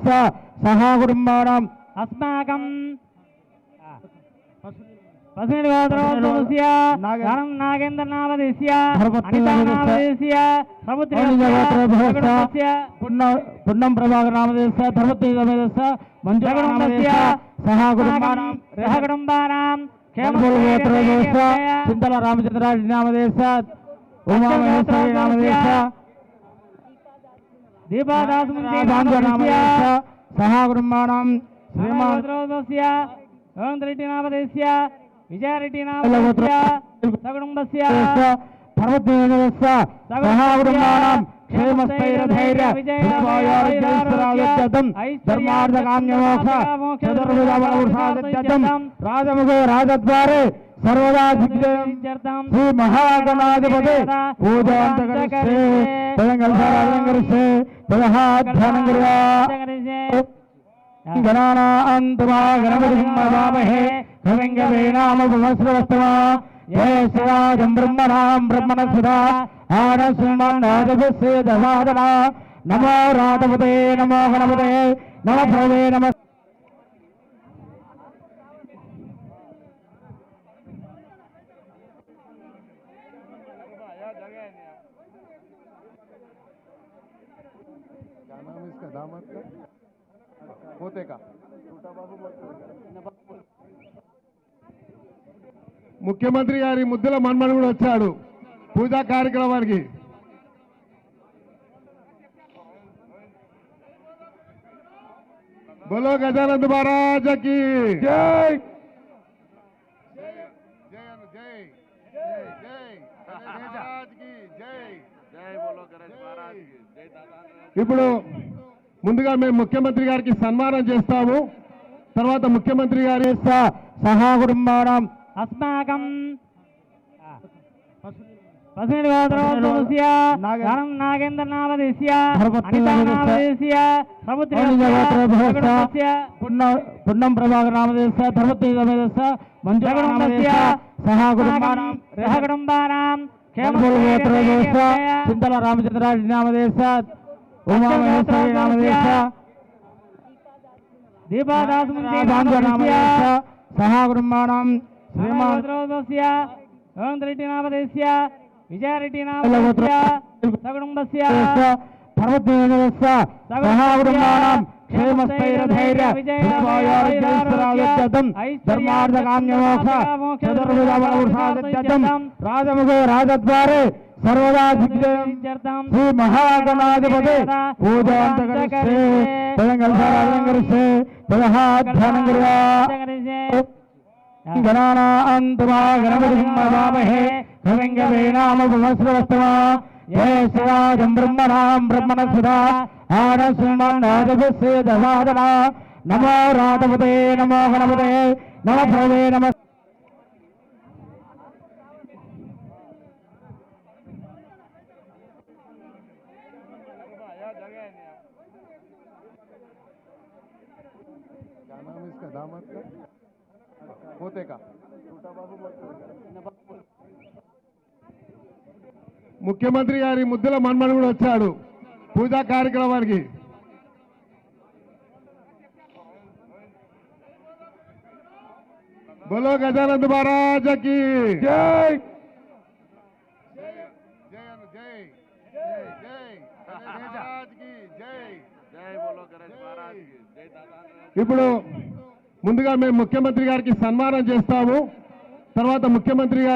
सहा कुटुंबानां अस्माकं पस्मिन् गोत्रोद्भवस्य धनं नागेन्द्रनामधेस्य अनितानामधेस्य समुद्रस्य पुन्नं प्रभाकरनामधेस्य धर्मतेजनामधेस्य मंजुनामधेस्य सहा कुटुंबानां क्षेमगोत्रोद्भवस्य चिंतल रामचंद्राजी नामधेस्य उमा महेश्वरी नामधेस्य दीपादासमुद्रनामधेस्य सहा कुटुंबानां श्रीमान् रेड्डी नामधेस्य विजयरेड्डी नामधेस्य सकुटुंबस्य धर्मतेजस्य सहा कुटुंबानां क्षेमस्थैर्यधैर्य विजयारोग्यं धर्मार्थकाम्यमोक्ष चतुर्विधबलपुरुषादित्यं राजमुखे राजद्वारे सर्वदा सिद्ध्यर्थं श्री महागणाधिपते पूजान्तकरिष्ये तदङ्गलसाराजङ्करिष्ये तदहाध्यानं कुर्यात् गणानान्तमा गणपतिमहे कविङ्गवेनामपुमस्रवस्तमा ये शिवाजं ब्रह्मणां ब्रह्मणसुधा आनस्मन्नादभिस्ये दशादना नमो राधपते नमो गणपते नमः भवे नमः क्या नाम है इसका दामाद का पोते का ముఖ్యమంత్రి గారి ముద్దుల మన్మడు కూడా వచ్చాడు పూజా కార్యక్రమానికి. బోలో గజానంద్ మహారాజ్ కి జై. ఇప్పుడు ముందుగా మేము ముఖ్యమంత్రి గారికి సన్మానం చేస్తాము. తర్వాత ముఖ్యమంత్రి గారి సహా కుటుంబానాం अस्माकं पस्मिन् गोत्रोद्भवस्य धनं नागेन्द्रनामधेस्य अनितानामधेस्य समुद्रस्य पुन्नं प्रभाकरनामधेस्य धर्मतेजनामधेस्य मंजुनामधेस्य सहा कुटुंबानां क्षेमगोत्रोद्भवस्य चिंतल रामचंद्राजी नामधेस्य उमा महेश्वरी नामधेस्य दीपादासमुद्रनामधेस्य सहा कुटुंबानां श्रीमान् रेड्डी नामधेस्य विजयरेड्डी नामधेस्य सकुटुंबस्य धर्मतेजस्य सहा कुटुंबानां क्षेमस्थैर्यधैर्य विजयारोग्यं धर्मार्थकाम्यमोक्ष चतुर्विधबलपुरुषादित्यं राजमुखे राजद्वारे सर्वदा सिद्ध्यर्थं श्री महागणाधिपते पूजान्तकरिष्ये तदङ्गलसाराजङ्करिष्ये तदहाध्यानं कुर्यात् गणानान्तमा गणपतिमहे कविङ्गवेनामपुमस्रवस्तमा ये शिवाजं ब्रह्मणां ब्रह्मणसुधा आनस्मन्नादभिस्ये दशादना नमो राधपते नमो गणपते नमः भवे नमः. क्या नाम है इसका दामाद का पोते का ముఖ్యమంత్రి గారి ముద్దుల మన్మడు కూడా వచ్చాడు పూజా కార్యక్రమానికి. బోలో గజానంద్ మహారాజ్ కి జై. ఇప్పుడు ముందుగా మేము ముఖ్యమంత్రి గారికి సన్మానం చేస్తాము. తర్వాత ముఖ్యమంత్రి గారి